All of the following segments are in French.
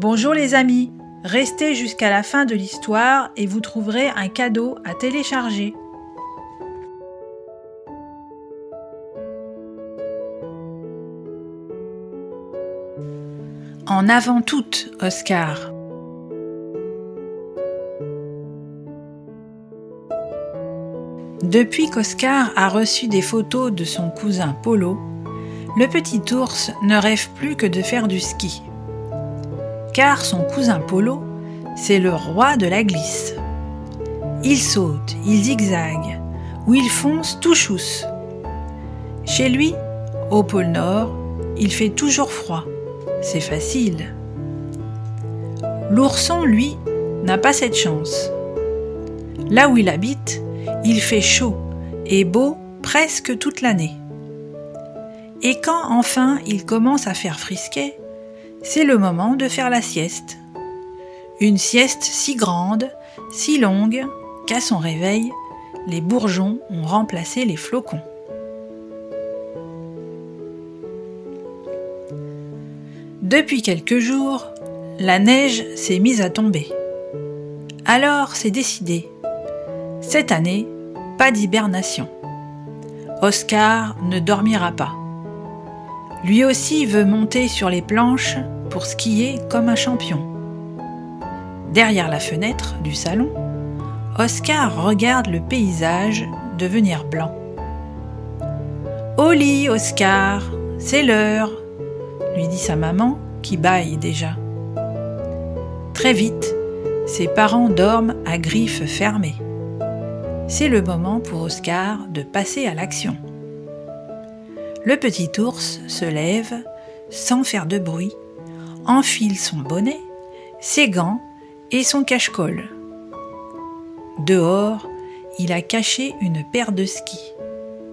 Bonjour les amis, restez jusqu'à la fin de l'histoire et vous trouverez un cadeau à télécharger. En avant toute, Oscar. Depuis qu'Oscar a reçu des photos de son cousin Polo, le petit ours ne rêve plus que de faire du ski. Car son cousin Polo, c'est le roi de la glisse. Il saute, il zigzague, ou il fonce tout chousse. Chez lui, au pôle Nord, il fait toujours froid. C'est facile. L'ourson, lui, n'a pas cette chance. Là où il habite, il fait chaud et beau presque toute l'année. Et quand enfin il commence à faire frisquet, c'est le moment de faire la sieste. Une sieste si grande, si longue, qu'à son réveil, les bourgeons ont remplacé les flocons. Depuis quelques jours, la neige s'est mise à tomber. Alors c'est décidé. Cette année, pas d'hibernation. Oscar ne dormira pas. Lui aussi veut monter sur les planches pour skier comme un champion. Derrière la fenêtre du salon, Oscar regarde le paysage devenir blanc. « Au lit, Oscar, c'est l'heure !» lui dit sa maman qui bâille déjà. Très vite, ses parents dorment à griffes fermées. C'est le moment pour Oscar de passer à l'action. Le petit ours se lève, sans faire de bruit, enfile son bonnet, ses gants et son cache-colle. Dehors, il a caché une paire de skis.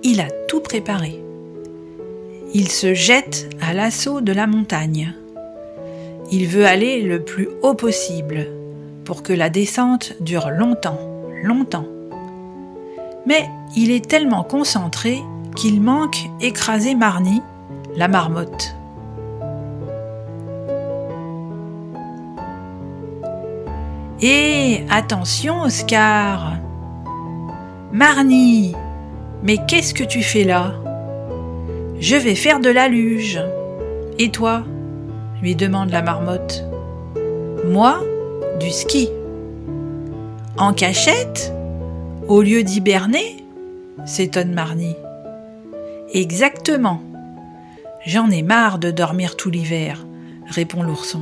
Il a tout préparé. Il se jette à l'assaut de la montagne. Il veut aller le plus haut possible pour que la descente dure longtemps, longtemps. Mais il est tellement concentré qu'il manque écraser Marnie, la marmotte. « Hé, attention, Oscar !»« Marnie, mais qu'est-ce que tu fais là ?»« Je vais faire de la luge. »« Et toi ?» lui demande la marmotte. « Moi, du ski. »« En cachette ? Au lieu d'hiberner ?» s'étonne Marnie. « Exactement. J'en ai marre de dormir tout l'hiver, » répond l'ourson.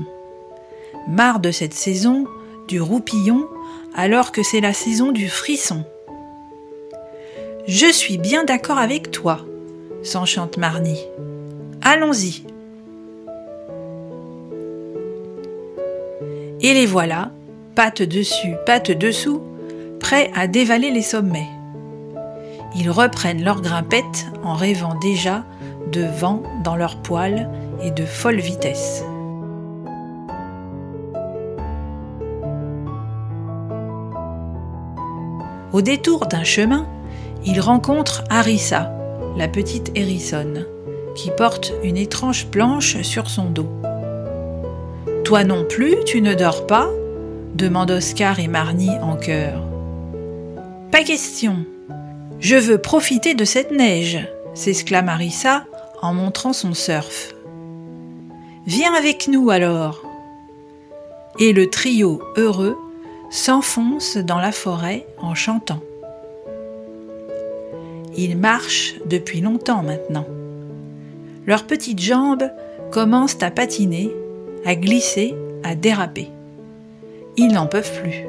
« Marre de cette saison du roupillon alors que c'est la saison du frisson. »« Je suis bien d'accord avec toi, » s'enchante Marnie. « Allons-y. » Et les voilà, pattes dessus, pattes dessous, prêts à dévaler les sommets. Ils reprennent leur grimpette en rêvant déjà de vent dans leurs poils et de folle vitesse. Au détour d'un chemin, ils rencontrent Harissa, la petite hérissonne, qui porte une étrange planche sur son dos. « Toi non plus, tu ne dors pas ?» demandent Oscar et Marnie en chœur. « Pas question. Je veux profiter de cette neige !» s'exclame Harissa en montrant son surf. « Viens avec nous alors !» Et le trio heureux s'enfonce dans la forêt en chantant. Ils marchent depuis longtemps maintenant. Leurs petites jambes commencent à patiner, à glisser, à déraper. Ils n'en peuvent plus.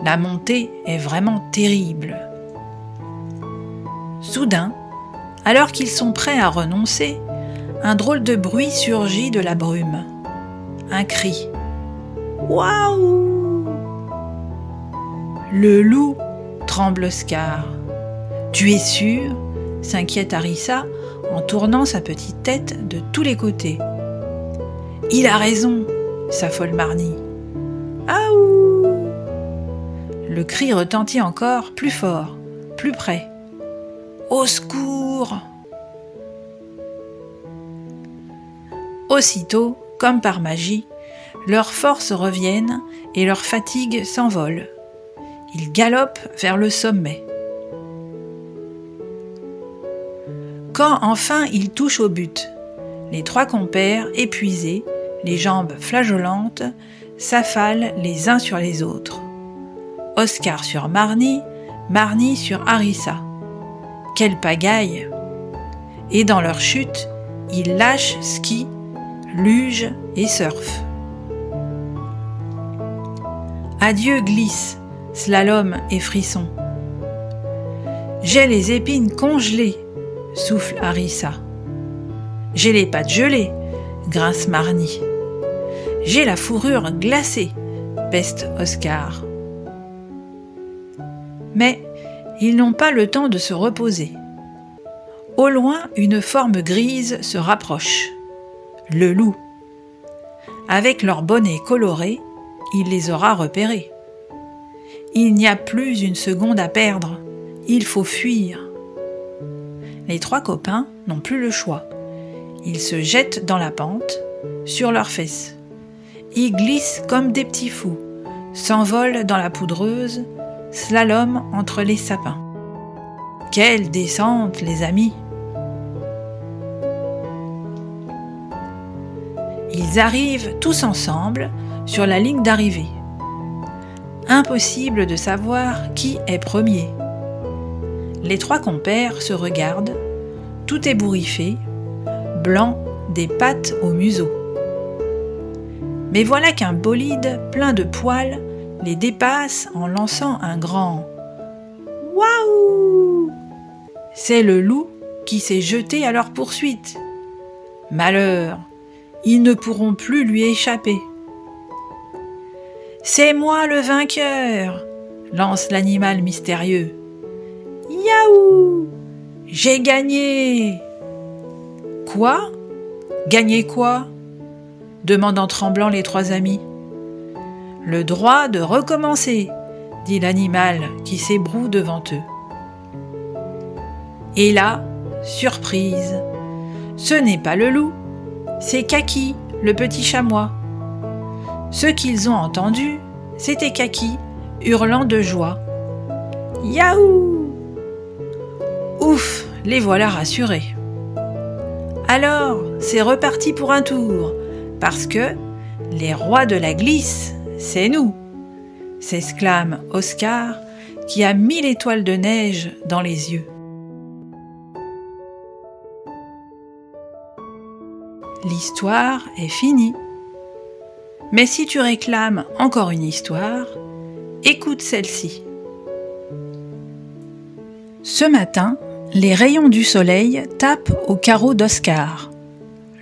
La montée est vraiment terrible. Soudain, alors qu'ils sont prêts à renoncer, un drôle de bruit surgit de la brume. Un cri. « Waouh !»« Le loup !» tremble Oscar. « Tu es sûr ?» s'inquiète Harissa en tournant sa petite tête de tous les côtés. « Il a raison !» s'affole Marnie. « Aouh !» Le cri retentit encore plus fort, plus près. « Au secours !» Aussitôt, comme par magie, leurs forces reviennent et leur fatigue s'envole. Ils galopent vers le sommet. Quand enfin ils touchent au but, les 3 compères, épuisés, les jambes flageolantes, s'affalent les uns sur les autres. Oscar sur Marnie, Marnie sur Harissa. Quelle pagaille! Et dans leur chute, ils lâchent ski, luge et surf. Adieu glisse, slalom et frisson. J'ai les épines congelées, souffle Harissa. J'ai les pattes gelées, grince Marnie. J'ai la fourrure glacée, peste Oscar. Mais ils n'ont pas le temps de se reposer. Au loin, une forme grise se rapproche. Le loup. Avec leur bonnet coloré, il les aura repérés. Il n'y a plus une seconde à perdre. Il faut fuir. Les 3 copains n'ont plus le choix. Ils se jettent dans la pente, sur leurs fesses. Ils glissent comme des petits fous, s'envolent dans la poudreuse, slalom entre les sapins. Quelle descente, les amis! Ils arrivent tous ensemble sur la ligne d'arrivée. Impossible de savoir qui est premier. Les 3 compères se regardent, tout ébouriffé, blanc des pattes au museau. Mais voilà qu'un bolide plein de poils les dépasse en lançant un grand « Waouh !» C'est le loup qui s'est jeté à leur poursuite. Malheur, ils ne pourront plus lui échapper. « C'est moi le vainqueur !» lance l'animal mystérieux. « Yaou ! J'ai gagné !»« Quoi ? Gagné quoi ?» demandent en tremblant les 3 amis. « Le droit de recommencer !» dit l'animal qui s'ébroue devant eux. Et là, surprise, ce n'est pas le loup, c'est Kaki, le petit chamois. Ce qu'ils ont entendu, c'était Kaki, hurlant de joie. « Yaou ! Ouf, les voilà rassurés. Alors, c'est reparti pour un tour, parce que les rois de la glisse, c'est nous !» s'exclame Oscar, qui a 1000 étoiles de neige dans les yeux. L'histoire est finie. Mais si tu réclames encore une histoire, écoute celle-ci. Ce matin, les rayons du soleil tapent au carreau d'Oscar.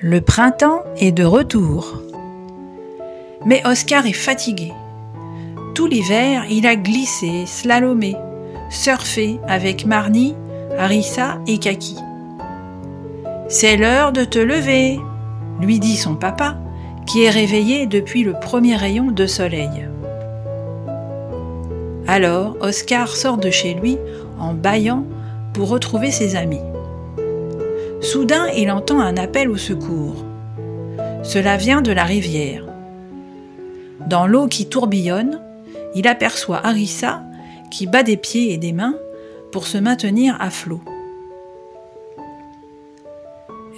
Le printemps est de retour. Mais Oscar est fatigué. Tout l'hiver, il a glissé, slalomé, surfé avec Marnie, Harissa et Kaki. « C'est l'heure de te lever !» lui dit son papa, qui est réveillé depuis le premier rayon de soleil. Alors, Oscar sort de chez lui en bâillant pour retrouver ses amis. Soudain, il entend un appel au secours. Cela vient de la rivière. Dans l'eau qui tourbillonne, il aperçoit Harissa qui bat des pieds et des mains pour se maintenir à flot.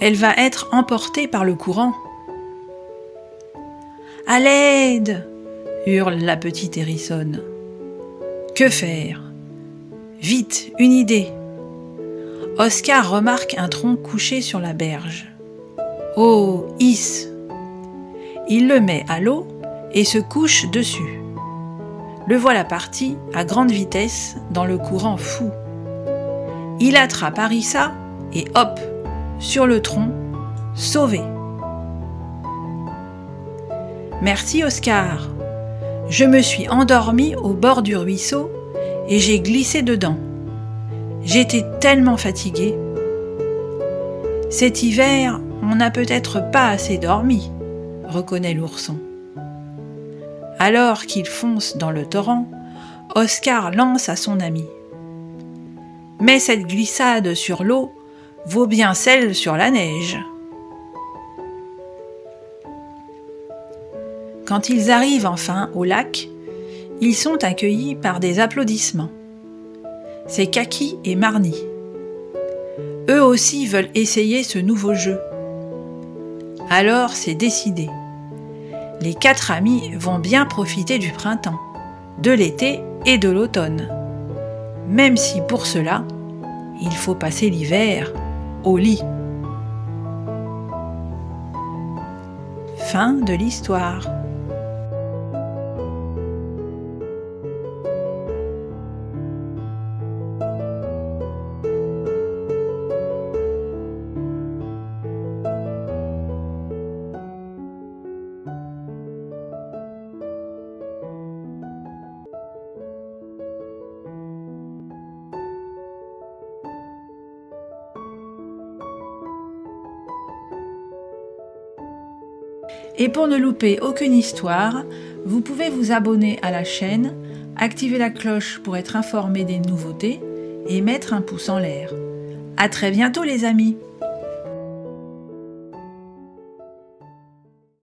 Elle va être emportée par le courant. « À l'aide !» hurle la petite hérissonne. Que faire ? Vite, une idée. Oscar remarque un tronc couché sur la berge. Oh, hisse ! Il le met à l'eau et se couche dessus. Le voilà parti à grande vitesse dans le courant fou. Il attrape Harissa et hop, sur le tronc, sauvé. Merci Oscar. Je me suis endormi au bord du ruisseau et j'ai glissé dedans. J'étais tellement fatigué. Cet hiver, on n'a peut-être pas assez dormi, reconnaît l'ourson. Alors qu'il fonce dans le torrent, Oscar lance à son ami. Mais cette glissade sur l'eau vaut bien celle sur la neige. Quand ils arrivent enfin au lac, ils sont accueillis par des applaudissements. C'est Kaki et Marnie. Eux aussi veulent essayer ce nouveau jeu. Alors c'est décidé. Les 4 amis vont bien profiter du printemps, de l'été et de l'automne. Même si pour cela, il faut passer l'hiver au lit. Fin de l'histoire. Et pour ne louper aucune histoire, vous pouvez vous abonner à la chaîne, activer la cloche pour être informé des nouveautés et mettre un pouce en l'air. À très bientôt les amis!